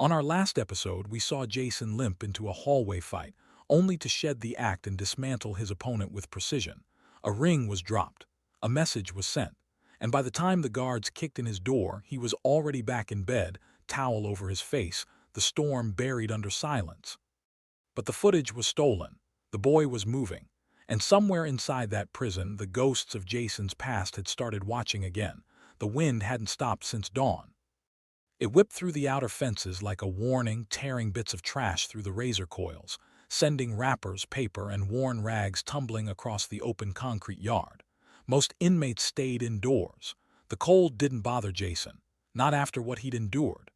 On our last episode, we saw Jason limp into a hallway fight, only to shed the act and dismantle his opponent with precision. A ring was dropped. A message was sent. And by the time the guards kicked in his door, he was already back in bed, towel over his face, the storm buried under silence. But the footage was stolen. The boy was moving. And somewhere inside that prison, the ghosts of Jason's past had started watching again. The wind hadn't stopped since dawn. It whipped through the outer fences like a warning, tearing bits of trash through the razor coils, sending wrappers, paper, and worn rags tumbling across the open concrete yard. Most inmates stayed indoors. The cold didn't bother Jason, not after what he'd endured.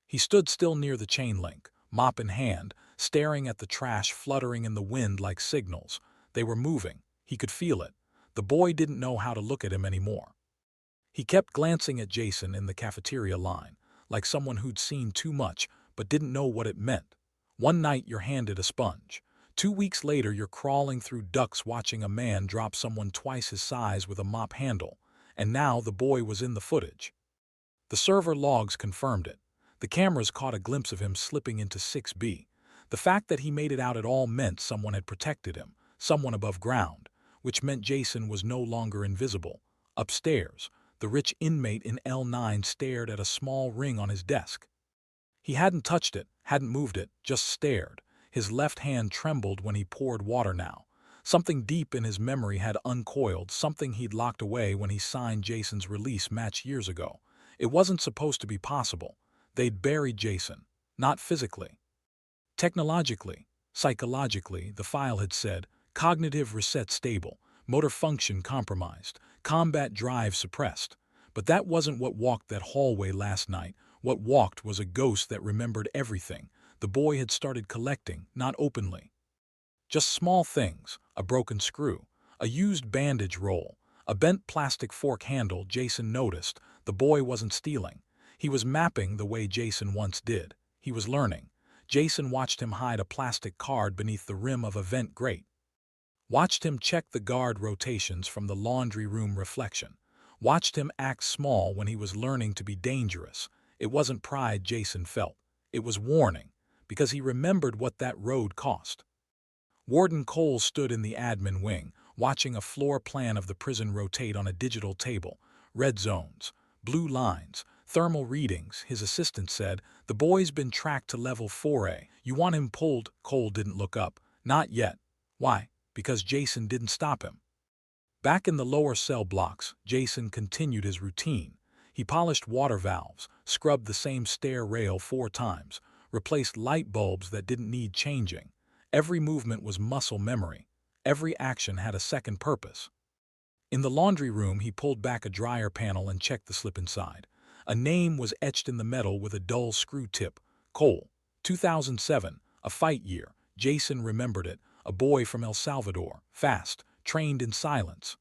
He stood still near the chain link, mop in hand, staring at the trash fluttering in the wind like signals. They were moving. He could feel it. The boy didn't know how to look at him anymore. He kept glancing at Jason in the cafeteria line, like someone who'd seen too much but didn't know what it meant. One night you're handed a sponge. 2 weeks later you're crawling through ducts watching a man drop someone twice his size with a mop handle. And now the boy was in the footage. The server logs confirmed it. The cameras caught a glimpse of him slipping into 6B. The fact that he made it out at all meant someone had protected him, someone above ground, which meant Jason was no longer invisible. Upstairs, the rich inmate in L9 stared at a small ring on his desk. He hadn't touched it, hadn't moved it, just stared. His left hand trembled when he poured water now. Something deep in his memory had uncoiled, something he'd locked away when he signed Jason's release match years ago. It wasn't supposed to be possible. They'd buried Jason, not physically. Technologically, psychologically, the file had said, cognitive reset stable, motor function compromised, combat drive suppressed. But that wasn't what walked that hallway last night. What walked was a ghost that remembered everything. The boy had started collecting, not openly. Just small things, a broken screw, a used bandage roll, a bent plastic fork handle. Jason noticed. The boy wasn't stealing. He was mapping the way Jason once did. He was learning. Jason watched him hide a plastic card beneath the rim of a vent grate. Watched him check the guard rotations from the laundry room reflection. Watched him act small when he was learning to be dangerous. It wasn't pride Jason felt. It was warning, because he remembered what that road cost. Warden Cole stood in the admin wing, watching a floor plan of the prison rotate on a digital table. Red zones, blue lines, thermal readings. His assistant said, "The boy's been tracked to level 4A. You want him pulled?" Cole didn't look up. "Not yet." Why? Because Jason didn't stop him. Back in the lower cell blocks, Jason continued his routine. He polished water valves, scrubbed the same stair rail 4 times, replaced light bulbs that didn't need changing. Every movement was muscle memory. Every action had a second purpose. In the laundry room, he pulled back a dryer panel and checked the slip inside. A name was etched in the metal with a dull screw tip. Cole. 2007, a fight year. Jason remembered it. A boy from El Salvador, fast, trained in silence.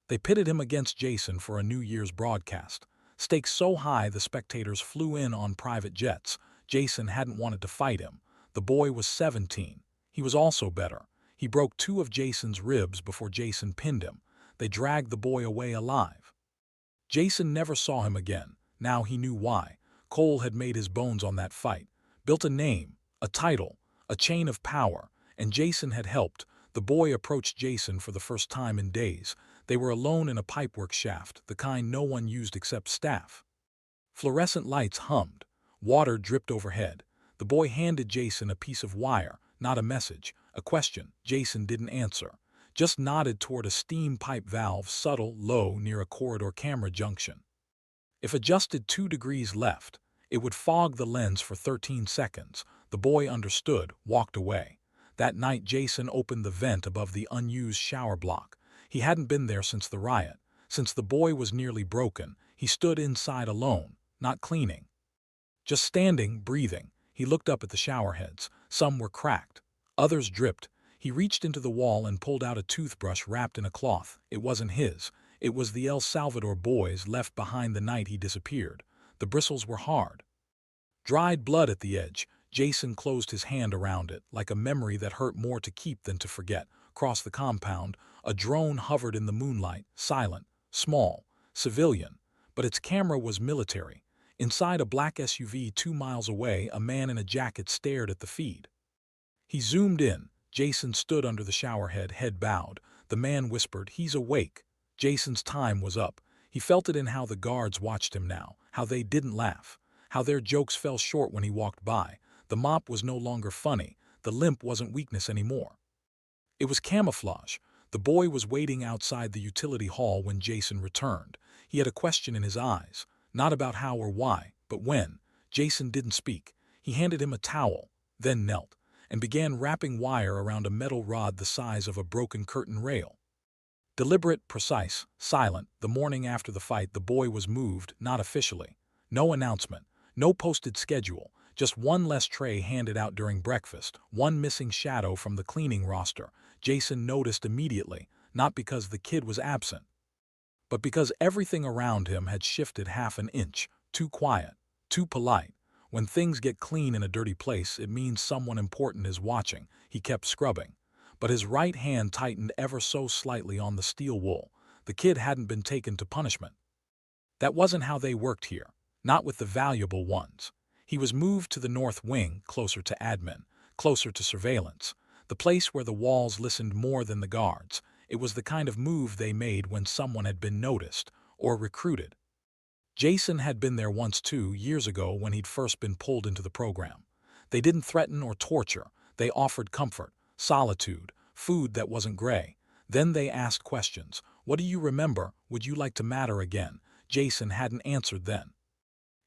They pitted him against Jason for a New Year's broadcast. Stakes so high the spectators flew in on private jets. Jason hadn't wanted to fight him. The boy was 17. He was also better. He broke 2 of Jason's ribs before Jason pinned him. They dragged the boy away alive. Jason never saw him again. Now he knew why. Cole had made his bones on that fight. Built a name, a title, a chain of power. And Jason had helped. The boy approached Jason for the first time in days. They were alone in a pipework shaft, the kind no one used except staff. Fluorescent lights hummed. Water dripped overhead. The boy handed Jason a piece of wire, not a message, a question. Jason didn't answer, just nodded toward a steam pipe valve, subtle, low, near a corridor camera junction. If adjusted 2 degrees left, it would fog the lens for 13 seconds. The boy understood, walked away. That night Jason opened the vent above the unused shower block. He hadn't been there since the riot. Since the boy was nearly broken, he stood inside alone, not cleaning. Just standing, breathing. He looked up at the shower heads. Some were cracked. Others dripped. He reached into the wall and pulled out a toothbrush wrapped in a cloth. It wasn't his. It was the El Salvador boy's, left behind the night he disappeared. The bristles were hard. Dried blood at the edge. Jason closed his hand around it, like a memory that hurt more to keep than to forget. Across the compound, a drone hovered in the moonlight, silent, small, civilian, but its camera was military. Inside a black SUV 2 miles away, a man in a jacket stared at the feed. He zoomed in. Jason stood under the showerhead, head bowed. The man whispered, "He's awake." Jason's time was up. He felt it in how the guards watched him now, how they didn't laugh, how their jokes fell short when he walked by. The mop was no longer funny. The limp wasn't weakness anymore. It was camouflage. The boy was waiting outside the utility hall when Jason returned. He had a question in his eyes, not about how or why, but when. Jason didn't speak. He handed him a towel, then knelt, and began wrapping wire around a metal rod the size of a broken curtain rail. Deliberate, precise, silent, the morning after the fight the boy was moved, not officially. No announcement, no posted schedule, just one less tray handed out during breakfast, one missing shadow from the cleaning roster. Jason noticed immediately, not because the kid was absent, but because everything around him had shifted half an inch, too quiet, too polite. When things get clean in a dirty place, it means someone important is watching. He kept scrubbing, but his right hand tightened ever so slightly on the steel wool. The kid hadn't been taken to punishment. That wasn't how they worked here, not with the valuable ones. He was moved to the north wing, closer to admin, closer to surveillance, the place where the walls listened more than the guards. It was the kind of move they made when someone had been noticed or recruited. Jason had been there once 2 years ago when he'd first been pulled into the program. They didn't threaten or torture. They offered comfort, solitude, food that wasn't gray. Then they asked questions. "What do you remember? Would you like to matter again?" Jason hadn't answered then.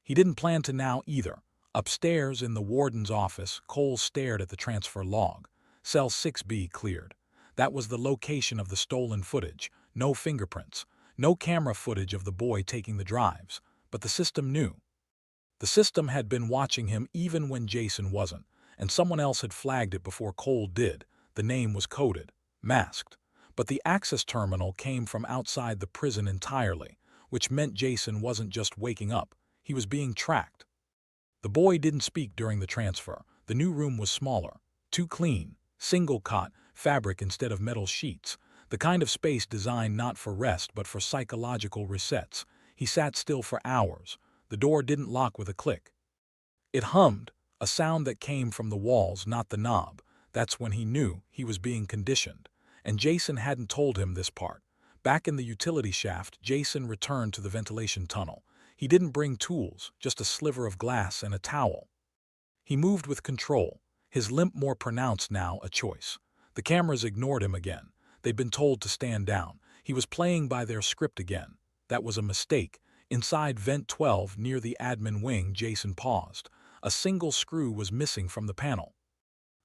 He didn't plan to now either. Upstairs in the warden's office, Cole stared at the transfer log. Cell 6B cleared. That was the location of the stolen footage. No fingerprints. No camera footage of the boy taking the drives. But the system knew. The system had been watching him even when Jason wasn't, and someone else had flagged it before Cole did. The name was coded, masked. But the access terminal came from outside the prison entirely, which meant Jason wasn't just waking up. He was being tracked. The boy didn't speak during the transfer. The new room was smaller, too clean, single cot, fabric instead of metal sheets, the kind of space designed not for rest but for psychological resets. He sat still for hours. The door didn't lock with a click. It hummed, a sound that came from the walls, not the knob. That's when he knew he was being conditioned. And Jason hadn't told him this part. Back in the utility shaft, Jason returned to the ventilation tunnel. He didn't bring tools, just a sliver of glass and a towel. He moved with control, his limp more pronounced now, a choice. The cameras ignored him again. They'd been told to stand down. He was playing by their script again. That was a mistake. Inside Vent 12, near the admin wing, Jason paused. A single screw was missing from the panel.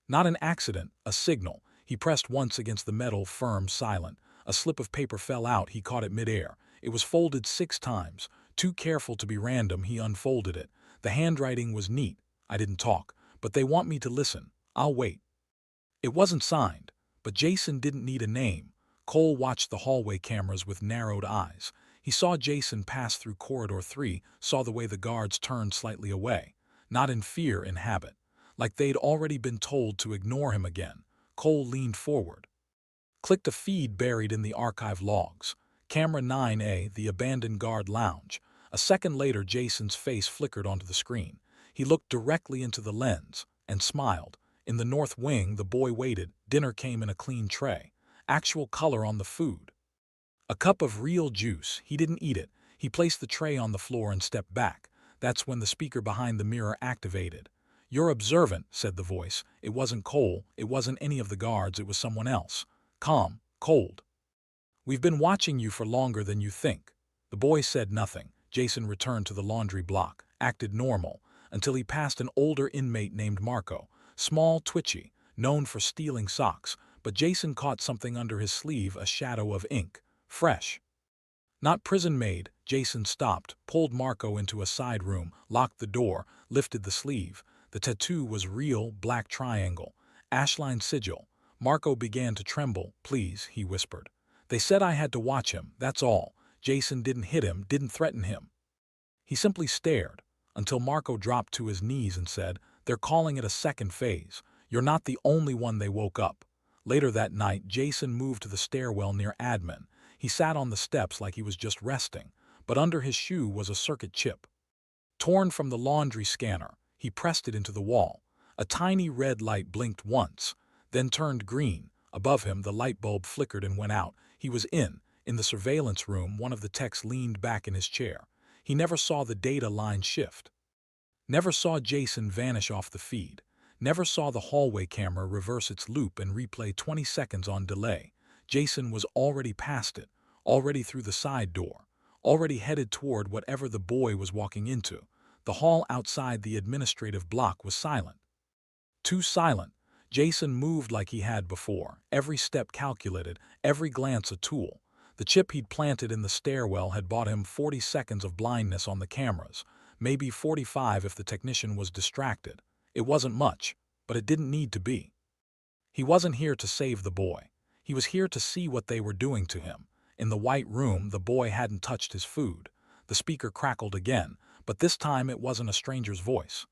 Not an accident, a signal. He pressed once against the metal, firm, silent. A slip of paper fell out. He caught it midair. It was folded 6 times. Too careful to be random, he unfolded it. The handwriting was neat. "I didn't talk, but they want me to listen. I'll wait." It wasn't signed, but Jason didn't need a name. Cole watched the hallway cameras with narrowed eyes. He saw Jason pass through corridor 3, saw the way the guards turned slightly away. Not in fear, in habit. Like they'd already been told to ignore him again. Cole leaned forward. Clicked a feed buried in the archive logs. Camera 9A, the abandoned guard lounge. A second later, Jason's face flickered onto the screen. He looked directly into the lens and smiled. In the north wing, the boy waited. Dinner came in a clean tray. Actual color on the food. A cup of real juice. He didn't eat it. He placed the tray on the floor and stepped back. That's when the speaker behind the mirror activated. "You're observant," said the voice. It wasn't Cole. It wasn't any of the guards. It was someone else. Calm, cold. "We've been watching you for longer than you think." The boy said nothing. Jason returned to the laundry block, acted normal, until he passed an older inmate named Marco. Small, twitchy, known for stealing socks, but Jason caught something under his sleeve, a shadow of ink. Fresh. Not prison-made. Jason stopped, pulled Marco into a side room, locked the door, lifted the sleeve. The tattoo was real, black triangle, ashline sigil. Marco began to tremble. "Please," he whispered. "They said I had to watch him, that's all." Jason didn't hit him, didn't threaten him. He simply stared, until Marco dropped to his knees and said, "They're calling it a second phase. You're not the only one." They woke up. Later that night, Jason moved to the stairwell near admin. He sat on the steps like he was just resting, but under his shoe was a circuit chip. Torn from the laundry scanner, he pressed it into the wall. A tiny red light blinked once, then turned green. Above him, the light bulb flickered and went out. He was in the surveillance room. One of the techs leaned back in his chair. He never saw the data line shift. Never saw Jason vanish off the feed. Never saw the hallway camera reverse its loop and replay 20 seconds on delay. Jason was already past it, already through the side door, already headed toward whatever the boy was walking into. The hall outside the administrative block was silent. Too silent. Jason moved like he had before, every step calculated, every glance a tool. The chip he'd planted in the stairwell had bought him 40 seconds of blindness on the cameras, maybe 45 if the technician was distracted. It wasn't much, but it didn't need to be. He wasn't here to save the boy. He was here to see what they were doing to him. In the white room, the boy hadn't touched his food. The speaker crackled again, but this time it wasn't a stranger's voice.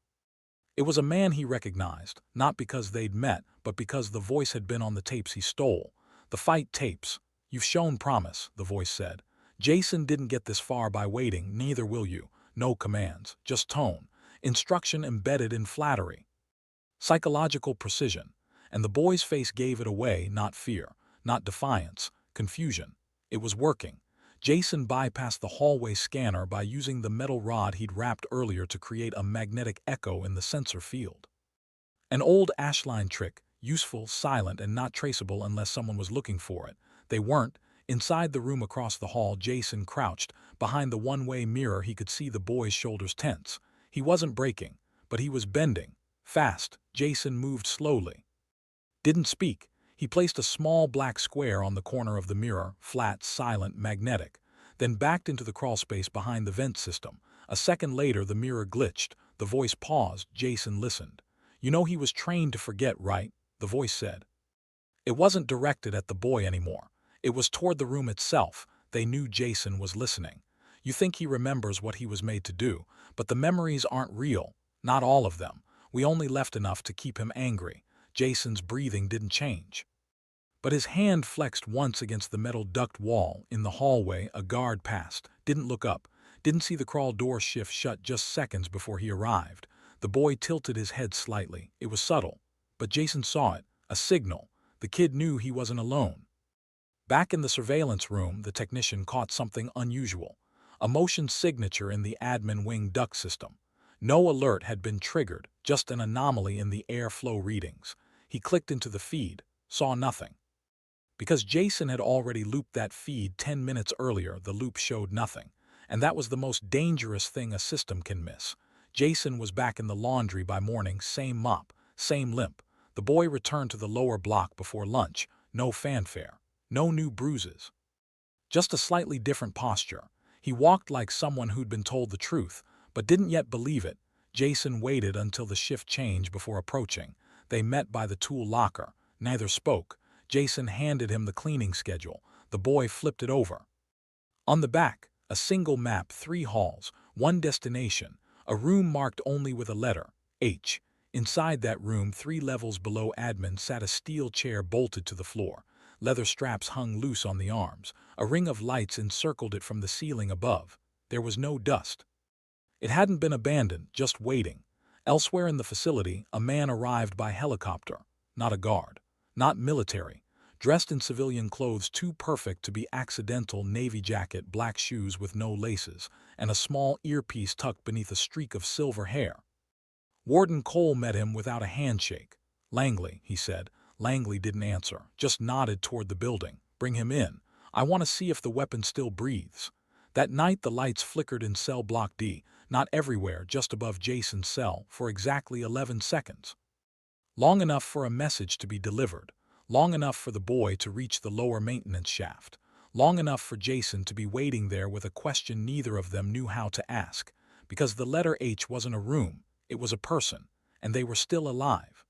It was a man he recognized, not because they'd met, but because the voice had been on the tapes he stole. The fight tapes. "You've shown promise," the voice said. "Jason didn't get this far by waiting, neither will you. No commands, just tone. Instruction embedded in flattery. Psychological precision." And the boy's face gave it away, not fear, not defiance, confusion. It was working. Jason bypassed the hallway scanner by using the metal rod he'd wrapped earlier to create a magnetic echo in the sensor field. An old Ashline trick, useful, silent, and not traceable unless someone was looking for it. They weren't. Inside the room across the hall, Jason crouched. Behind the one-way mirror, he could see the boy's shoulders tense. He wasn't breaking, but he was bending. Fast. Jason moved slowly. Didn't speak. He placed a small black square on the corner of the mirror, flat, silent, magnetic, then backed into the crawlspace behind the vent system. A second later, the mirror glitched. The voice paused. Jason listened. "You know he was trained to forget, right?" the voice said. It wasn't directed at the boy anymore. It was toward the room itself. They knew Jason was listening. "You think he remembers what he was made to do, but the memories aren't real. Not all of them. We only left enough to keep him angry." Jason's breathing didn't change. But his hand flexed once against the metal duct wall. In the hallway, a guard passed, didn't look up, didn't see the crawl door shift shut just seconds before he arrived. The boy tilted his head slightly. It was subtle, but Jason saw it, a signal. The kid knew he wasn't alone. Back in the surveillance room, the technician caught something unusual. A motion signature in the admin wing duct system. No alert had been triggered, just an anomaly in the airflow readings. He clicked into the feed, saw nothing. Because Jason had already looped that feed 10 minutes earlier, the loop showed nothing. And that was the most dangerous thing a system can miss. Jason was back in the laundry by morning, same mop, same limp. The boy returned to the lower block before lunch. No fanfare, no new bruises. Just a slightly different posture. He walked like someone who'd been told the truth, but didn't yet believe it. Jason waited until the shift changed before approaching. They met by the tool locker. Neither spoke. Jason handed him the cleaning schedule. The boy flipped it over. On the back, a single map, 3 halls, 1 destination, a room marked only with a letter, H. Inside that room, 3 levels below admin, sat a steel chair bolted to the floor. Leather straps hung loose on the arms. A ring of lights encircled it from the ceiling above. There was no dust. It hadn't been abandoned, just waiting. Elsewhere in the facility, a man arrived by helicopter. Not a guard. Not military. Dressed in civilian clothes too perfect to be accidental, navy jacket, black shoes with no laces, and a small earpiece tucked beneath a streak of silver hair. Warden Cole met him without a handshake. "Langley," he said. Langley didn't answer, just nodded toward the building. "Bring him in. I want to see if the weapon still breathes." That night the lights flickered in cell block D, not everywhere, just above Jason's cell, for exactly 11 seconds. Long enough for a message to be delivered. Long enough for the boy to reach the lower maintenance shaft. Long enough for Jason to be waiting there with a question neither of them knew how to ask. Because the letter H wasn't a room, it was a person, and they were still alive.